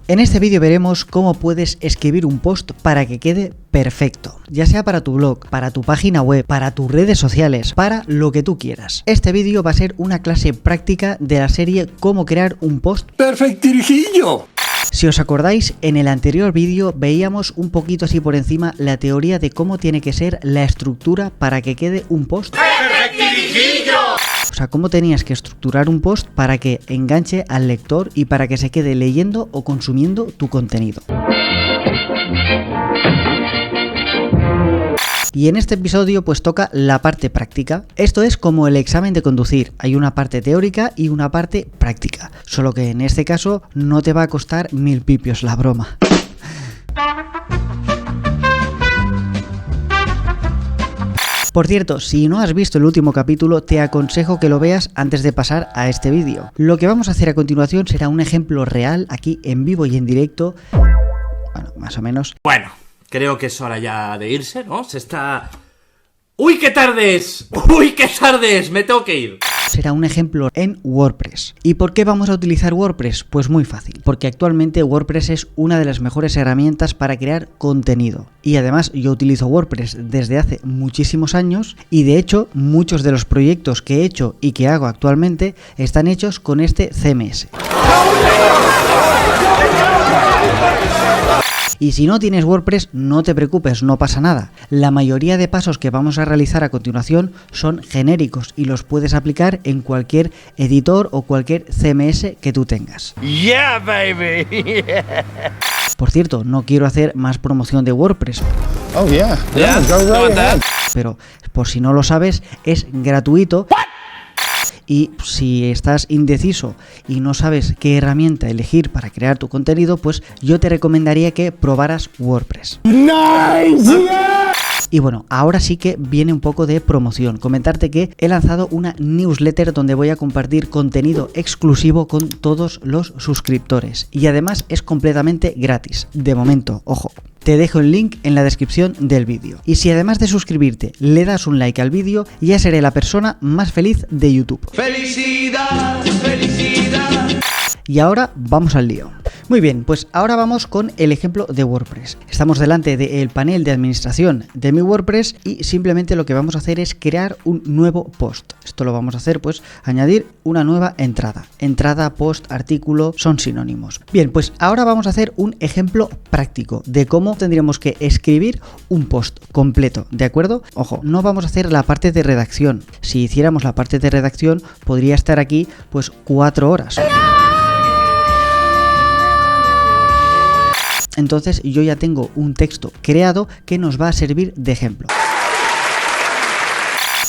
En este vídeo veremos cómo puedes escribir un post para que quede perfecto, ya sea para tu blog, para tu página web, para tus redes sociales, para lo que tú quieras. Este vídeo va a ser una clase práctica de la serie Cómo crear un post ¡Perfectirijillo! Si os acordáis, en el anterior vídeo veíamos un poquito así por encima la teoría de cómo tiene que ser la estructura para que quede un post. ¡Perfectirijillo! O sea, cómo tenías que estructurar un post para que enganche al lector y para que se quede leyendo o consumiendo tu contenido. Y en este episodio pues toca la parte práctica. Esto es como el examen de conducir. Hay una parte teórica y una parte práctica. Solo que en este caso no te va a costar 1000 pipios la broma. Por cierto, si no has visto el último capítulo, te aconsejo que lo veas antes de pasar a este vídeo. Lo que vamos a hacer a continuación será un ejemplo real, aquí en vivo y en directo. Bueno, más o menos. Bueno, creo que es hora ya de irse, ¿no? Se está... ¡Uy, qué tarde es! ¡Uy, qué tarde es! Me tengo que ir. Será un ejemplo en WordPress. ¿Y por qué vamos a utilizar WordPress? Pues muy fácil, porque actualmente WordPress es una de las mejores herramientas para crear contenido. Y además yo utilizo WordPress desde hace muchísimos años y de hecho muchos de los proyectos que he hecho y que hago actualmente están hechos con este CMS. Y si no tienes WordPress, no te preocupes, no pasa nada. La mayoría de pasos que vamos a realizar a continuación son genéricos y los puedes aplicar en cualquier editor o cualquier CMS que tú tengas. ¡Yeah, baby! Yeah. Por cierto, no quiero hacer más promoción de WordPress. Oh, yeah. Yeah, go right ahead. Pero, por si no lo sabes, es gratuito. Y si estás indeciso y no sabes qué herramienta elegir para crear tu contenido, pues yo te recomendaría que probaras WordPress. ¡Nice! Yeah. Y bueno, ahora sí que viene un poco de promoción. Comentarte que he lanzado una newsletter donde voy a compartir contenido exclusivo con todos los suscriptores. Y además es completamente gratis. De momento, ojo. Te dejo el link en la descripción del vídeo. Y si además de suscribirte le das un like al vídeo, ya seré la persona más feliz de YouTube. ¡Felicidad! ¡Felicidad! Y ahora vamos al lío. Muy bien, pues ahora vamos con el ejemplo de WordPress. Estamos delante del panel de administración de mi WordPress y simplemente lo que vamos a hacer es crear un nuevo post. Esto lo vamos a hacer pues añadir una nueva entrada. Entrada, post, artículo son sinónimos. Bien, pues ahora vamos a hacer un ejemplo práctico de cómo tendríamos que escribir un post completo, ¿de acuerdo? Ojo, no vamos a hacer la parte de redacción. Si hiciéramos la parte de redacción podría estar aquí pues 4 horas. Entonces yo ya tengo un texto creado que nos va a servir de ejemplo.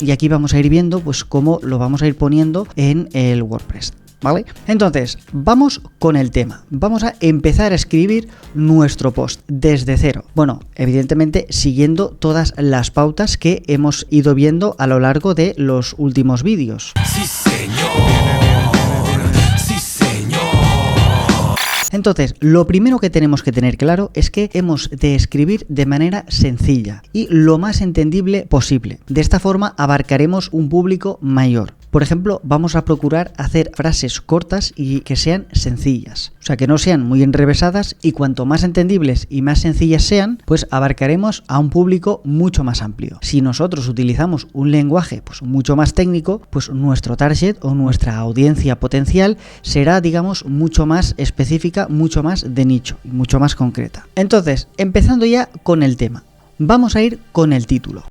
Y aquí vamos a ir viendo pues cómo lo vamos a ir poniendo en el WordPress, ¿vale? Entonces, vamos con el tema. Vamos a empezar a escribir nuestro post desde cero. Bueno, evidentemente siguiendo todas las pautas que hemos ido viendo a lo largo de los últimos vídeos. ¡Sí, señor! Entonces, lo primero que tenemos que tener claro es que hemos de escribir de manera sencilla y lo más entendible posible. De esta forma abarcaremos un público mayor. Por ejemplo, vamos a procurar hacer frases cortas y que sean sencillas. O sea, que no sean muy enrevesadas y cuanto más entendibles y más sencillas sean, pues abarcaremos a un público mucho más amplio. Si nosotros utilizamos un lenguaje pues mucho más técnico, pues nuestro target o nuestra audiencia potencial será, digamos, mucho más específica, mucho más de nicho y mucho más concreta. Entonces, empezando ya con el tema, vamos a ir con el título.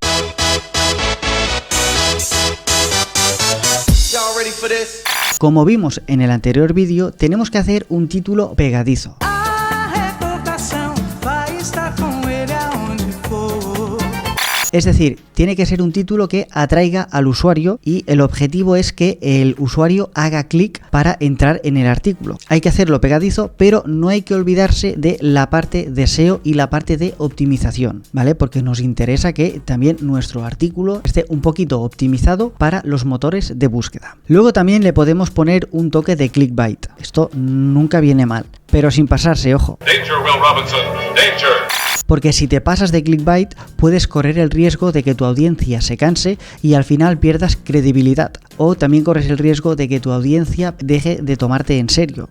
Como vimos en el anterior vídeo, tenemos que hacer un título pegadizo. Es decir, tiene que ser un título que atraiga al usuario y el objetivo es que el usuario haga clic para entrar en el artículo. Hay que hacerlo pegadizo, pero no hay que olvidarse de la parte de SEO y la parte de optimización, ¿vale? Porque nos interesa que también nuestro artículo esté un poquito optimizado para los motores de búsqueda. Luego también le podemos poner un toque de clickbait. Esto nunca viene mal, pero sin pasarse, ojo. Danger, Will Robinson. Danger. Porque si te pasas de clickbait, puedes correr el riesgo de que tu audiencia se canse y al final pierdas credibilidad. O también corres el riesgo de que tu audiencia deje de tomarte en serio.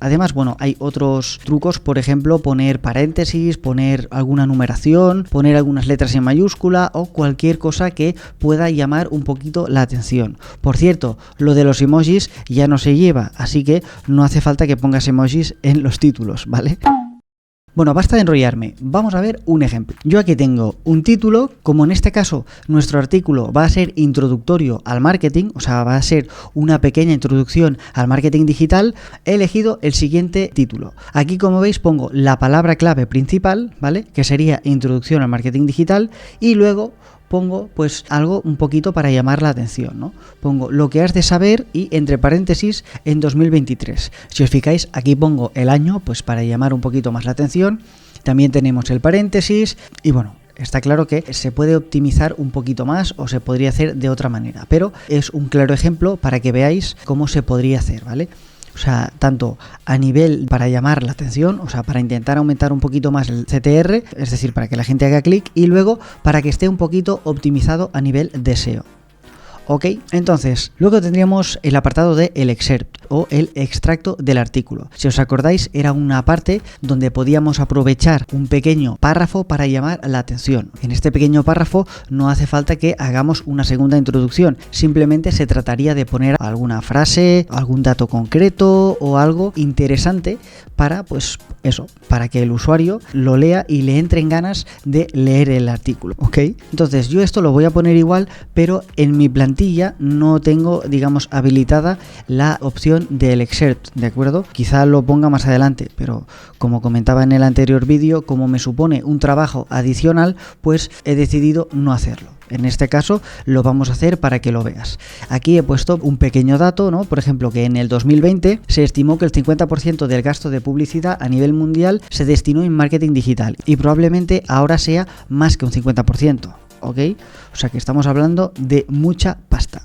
Además, bueno, hay otros trucos, por ejemplo, poner paréntesis, poner alguna numeración, poner algunas letras en mayúscula o cualquier cosa que pueda llamar un poquito la atención. Por cierto, lo de los emojis ya no se lleva, así que no hace falta que pongas emojis en los títulos, ¿vale? Bueno, basta de enrollarme, vamos a ver un ejemplo. Yo aquí tengo un título, como en este caso nuestro artículo va a ser introductorio al marketing, o sea, va a ser una pequeña introducción al marketing digital, he elegido el siguiente título. Aquí, como veis, pongo la palabra clave principal, ¿vale? Que sería introducción al marketing digital, y luego pongo pues algo un poquito para llamar la atención, ¿no? Pongo lo que has de saber y entre paréntesis en 2023. Si os fijáis, aquí pongo el año pues para llamar un poquito más la atención. También tenemos el paréntesis y bueno, está claro que se puede optimizar un poquito más o se podría hacer de otra manera, pero es un claro ejemplo para que veáis cómo se podría hacer, ¿vale? O sea, tanto a nivel para llamar la atención, o sea, para intentar aumentar un poquito más el CTR, es decir, para que la gente haga clic, y luego para que esté un poquito optimizado a nivel de SEO. Ok, entonces, luego tendríamos el apartado de el excerpt o el extracto del artículo. Si os acordáis, era una parte donde podíamos aprovechar un pequeño párrafo para llamar la atención. En este pequeño párrafo no hace falta que hagamos una segunda introducción, simplemente se trataría de poner alguna frase, algún dato concreto o algo interesante para, pues eso, para que el usuario lo lea y le entren ganas de leer el artículo, ¿ok? Entonces, yo esto lo voy a poner igual, pero en mi plantilla no tengo, digamos, habilitada la opción del excerpt, ¿de acuerdo? Quizá lo ponga más adelante, pero como comentaba en el anterior vídeo, como me supone un trabajo adicional, pues he decidido no hacerlo. En este caso lo vamos a hacer para que lo veas. Aquí he puesto un pequeño dato, ¿no? Por ejemplo, que en el 2020 se estimó que el 50% del gasto de publicidad a nivel mundial se destinó en marketing digital y probablemente ahora sea más que un 50%. ¿Ok? O sea que estamos hablando de mucha pasta.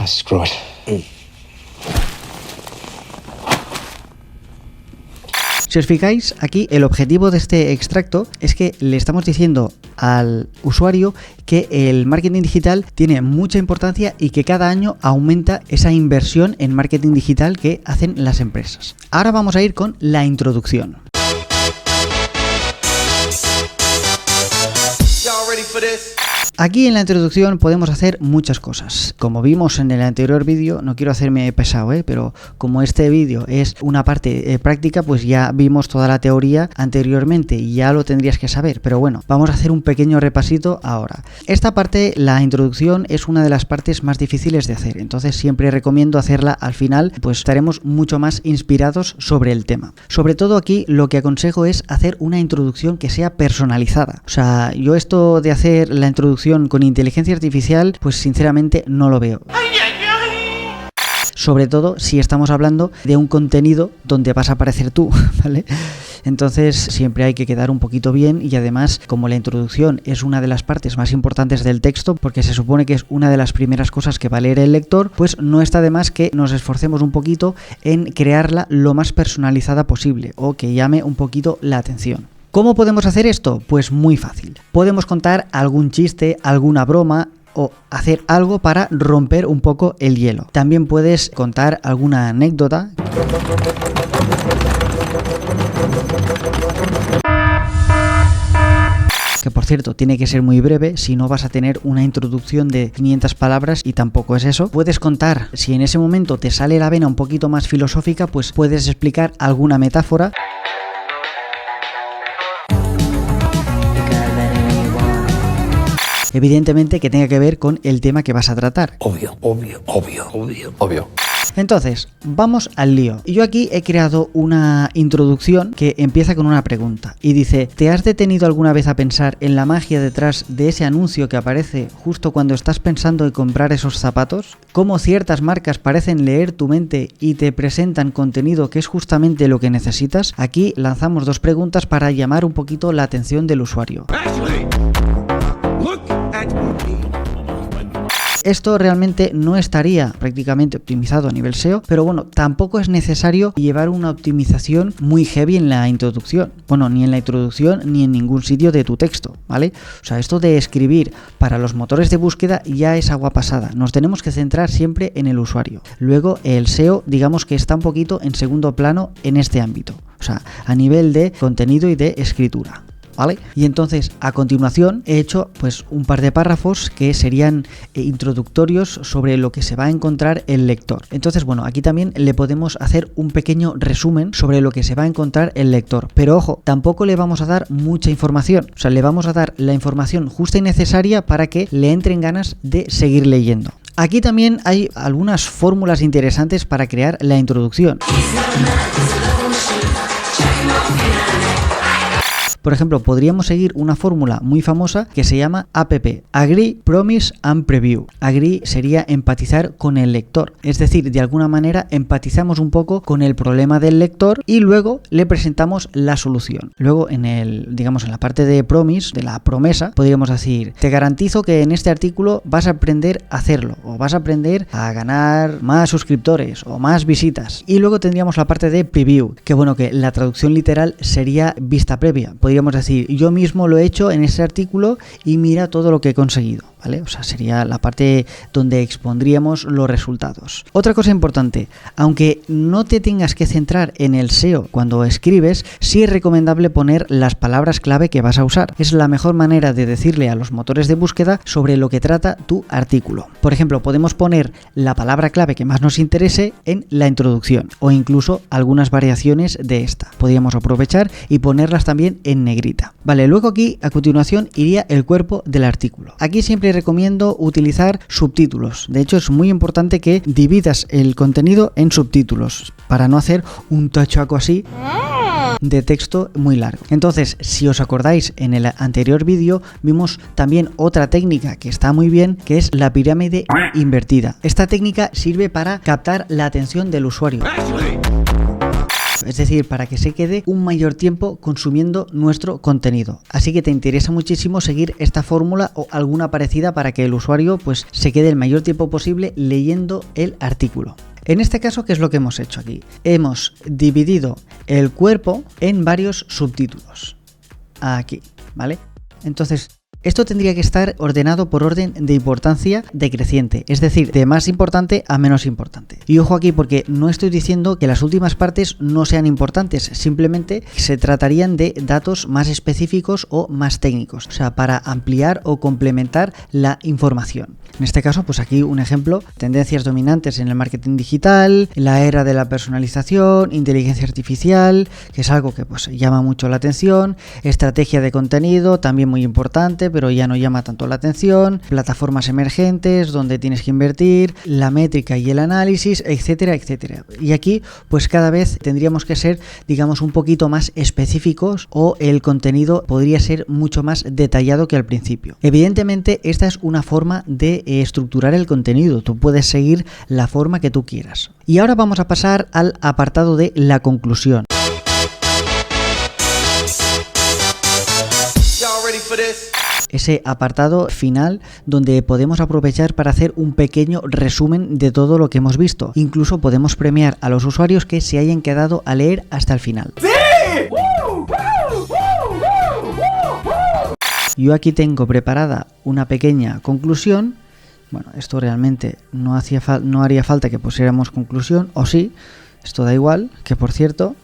Screw it. Si os fijáis, aquí el objetivo de este extracto es que le estamos diciendo al usuario que el marketing digital tiene mucha importancia y que cada año aumenta esa inversión en marketing digital que hacen las empresas. Ahora vamos a ir con la introducción. Aquí en la introducción podemos hacer muchas cosas. Como vimos en el anterior vídeo, no quiero hacerme pesado, pero como este vídeo es una parte práctica, pues ya vimos toda la teoría anteriormente y ya lo tendrías que saber. Pero bueno, vamos a hacer un pequeño repasito ahora. Esta parte, la introducción, es una de las partes más difíciles de hacer. Entonces siempre recomiendo hacerla al final, pues estaremos mucho más inspirados sobre el tema. Sobre todo aquí lo que aconsejo es hacer una introducción que sea personalizada. O sea, yo esto de hacer la introducción con inteligencia artificial, pues sinceramente no lo veo. Sobre todo si estamos hablando de un contenido donde vas a aparecer tú, ¿vale? Entonces siempre hay que quedar un poquito bien y además, como la introducción es una de las partes más importantes del texto, porque se supone que es una de las primeras cosas que va a leer el lector, pues no está de más que nos esforcemos un poquito en crearla lo más personalizada posible o que llame un poquito la atención. ¿Cómo podemos hacer esto? Pues muy fácil. Podemos contar algún chiste, alguna broma o hacer algo para romper un poco el hielo. También puedes contar alguna anécdota. Que por cierto, tiene que ser muy breve, si no vas a tener una introducción de 500 palabras y tampoco es eso. Puedes contar, si en ese momento te sale la vena un poquito más filosófica, pues puedes explicar alguna metáfora. Evidentemente que tenga que ver con el tema que vas a tratar. Obvio. Entonces, vamos al lío. Yo aquí he creado una introducción que empieza con una pregunta y dice: ¿te has detenido alguna vez a pensar en la magia detrás de ese anuncio que aparece justo cuando estás pensando en comprar esos zapatos? ¿Cómo ciertas marcas parecen leer tu mente y te presentan contenido que es justamente lo que necesitas? Aquí lanzamos dos preguntas para llamar un poquito la atención del usuario. Esto realmente no estaría prácticamente optimizado a nivel SEO, pero bueno, tampoco es necesario llevar una optimización muy heavy en la introducción. Bueno, ni en la introducción ni en ningún sitio de tu texto, ¿vale? O sea, esto de escribir para los motores de búsqueda ya es agua pasada. Nos tenemos que centrar siempre en el usuario. Luego, el SEO, digamos que está un poquito en segundo plano en este ámbito. O sea, a nivel de contenido y de escritura. ¿Vale? Y entonces a continuación he hecho pues un par de párrafos que serían introductorios sobre lo que se va a encontrar el lector. Entonces bueno, aquí también le podemos hacer un pequeño resumen sobre lo que se va a encontrar el lector, pero ojo, tampoco le vamos a dar mucha información, o sea, le vamos a dar la información justa y necesaria para que le entren ganas de seguir leyendo. Aquí también hay algunas fórmulas interesantes para crear la introducción. Por ejemplo, podríamos seguir una fórmula muy famosa que se llama APP, Agree, Promise and Preview. Agree sería empatizar con el lector, es decir, de alguna manera empatizamos un poco con el problema del lector y luego le presentamos la solución. Luego en la parte de Promise, de la promesa, podríamos decir, te garantizo que en este artículo vas a aprender a hacerlo o vas a aprender a ganar más suscriptores o más visitas. Y luego tendríamos la parte de Preview, que bueno, que la traducción literal sería vista previa. Podríamos decir, yo mismo lo he hecho en ese artículo y mira todo lo que he conseguido, ¿vale? O sea, sería la parte donde expondríamos los resultados. Otra cosa importante, aunque no te tengas que centrar en el SEO cuando escribes, sí es recomendable poner las palabras clave que vas a usar. Es la mejor manera de decirle a los motores de búsqueda sobre lo que trata tu artículo. Por ejemplo, podemos poner la palabra clave que más nos interese en la introducción o incluso algunas variaciones de esta. Podríamos aprovechar y ponerlas también en negrita. Vale, luego aquí a continuación iría el cuerpo del artículo. Aquí siempre recomiendo utilizar subtítulos. De hecho, es muy importante que dividas el contenido en subtítulos para no hacer un tachaco así de texto muy largo. Entonces, si os acordáis, en el anterior vídeo vimos también otra técnica que está muy bien, que es la pirámide invertida. Esta técnica sirve para captar la atención del usuario. Es decir, para que se quede un mayor tiempo consumiendo nuestro contenido. Así que te interesa muchísimo seguir esta fórmula o alguna parecida para que el usuario pues se quede el mayor tiempo posible leyendo el artículo. En este caso, ¿qué es lo que hemos hecho aquí? Hemos dividido el cuerpo en varios subtítulos. Aquí, ¿vale? Entonces, esto tendría que estar ordenado por orden de importancia decreciente, es decir, de más importante a menos importante. Y ojo aquí porque no estoy diciendo que las últimas partes no sean importantes, simplemente se tratarían de datos más específicos o más técnicos, o sea, para ampliar o complementar la información. En este caso, pues aquí un ejemplo, tendencias dominantes en el marketing digital, la era de la personalización, inteligencia artificial, que es algo que pues llama mucho la atención, estrategia de contenido, también muy importante, pero ya no llama tanto la atención, plataformas emergentes donde tienes que invertir, la métrica y el análisis, etcétera, etcétera. Y aquí pues cada vez tendríamos que ser, digamos, un poquito más específicos o el contenido podría ser mucho más detallado que al principio. Evidentemente esta es una forma de estructurar el contenido, tú puedes seguir la forma que tú quieras. Y ahora vamos a pasar al apartado de la conclusión. Ese apartado final donde podemos aprovechar para hacer un pequeño resumen de todo lo que hemos visto. Incluso podemos premiar a los usuarios que se hayan quedado a leer hasta el final. ¡Sí! Yo aquí tengo preparada una pequeña conclusión. Bueno, esto realmente no haría falta que pusiéramos conclusión, o sí, esto da igual, que por cierto,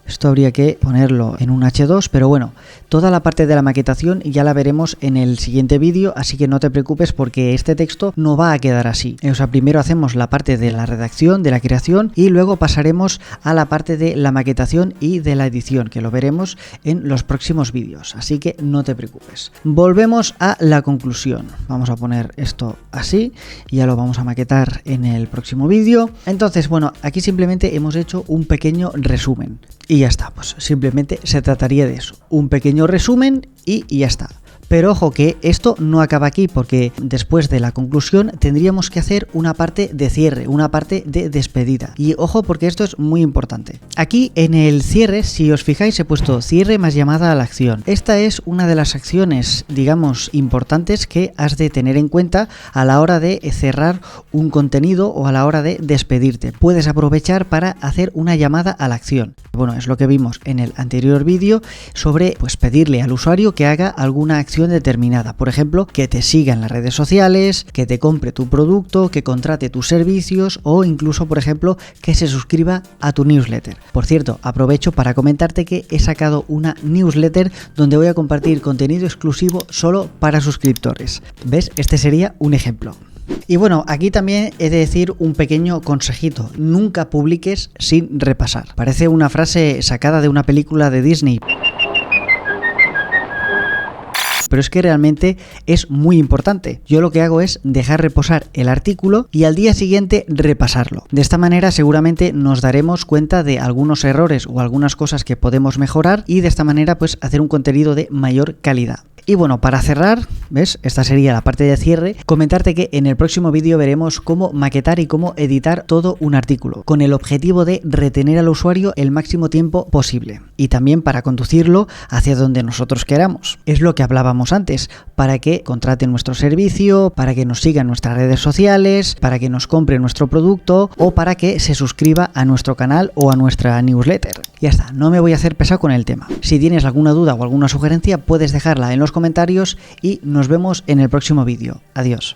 esto habría que ponerlo en un H2, pero bueno, toda la parte de la maquetación ya la veremos en el siguiente vídeo, así que no te preocupes porque este texto no va a quedar así. O sea, primero hacemos la parte de la redacción, de la creación y luego pasaremos a la parte de la maquetación y de la edición, que lo veremos en los próximos vídeos, así que no te preocupes. Volvemos a la conclusión. Vamos a poner esto así y ya lo vamos a maquetar en el próximo vídeo. Entonces, bueno, aquí simplemente hemos hecho un pequeño resumen. Y ya está, pues simplemente se trataría de eso, un pequeño resumen y ya está. Pero ojo que esto no acaba aquí, porque después de la conclusión tendríamos que hacer una parte de cierre, una parte de despedida. Y ojo porque esto es muy importante. Aquí en el cierre, si os fijáis, he puesto cierre más llamada a la acción. Esta es una de las acciones, digamos, importantes que has de tener en cuenta a la hora de cerrar un contenido o a la hora de despedirte. Puedes aprovechar para hacer una llamada a la acción. Bueno, es lo que vimos en el anterior vídeo sobre pues pedirle al usuario que haga alguna acción determinada. Por ejemplo, que te siga en las redes sociales, que te compre tu producto, que contrate tus servicios o incluso, por ejemplo, que se suscriba a tu newsletter. Por cierto, aprovecho para comentarte que he sacado una newsletter donde voy a compartir contenido exclusivo solo para suscriptores. ¿Ves? Este sería un ejemplo. Y bueno, aquí también he de decir un pequeño consejito: nunca publiques sin repasar. Parece una frase sacada de una película de Disney, pero es que realmente es muy importante. Yo lo que hago es dejar reposar el artículo y al día siguiente repasarlo. De esta manera seguramente nos daremos cuenta de algunos errores o algunas cosas que podemos mejorar y de esta manera pues hacer un contenido de mayor calidad. Y bueno, para cerrar, ¿ves? Esta sería la parte de cierre. Comentarte que en el próximo vídeo veremos cómo maquetar y cómo editar todo un artículo, con el objetivo de retener al usuario el máximo tiempo posible. Y también para conducirlo hacia donde nosotros queramos. Es lo que hablábamos antes, para que contraten nuestro servicio, para que nos sigan nuestras redes sociales, para que nos compre nuestro producto o para que se suscriba a nuestro canal o a nuestra newsletter. Ya está, no me voy a hacer pesado con el tema. Si tienes alguna duda o alguna sugerencia, puedes dejarla en los comentarios y nos vemos en el próximo vídeo. Adiós.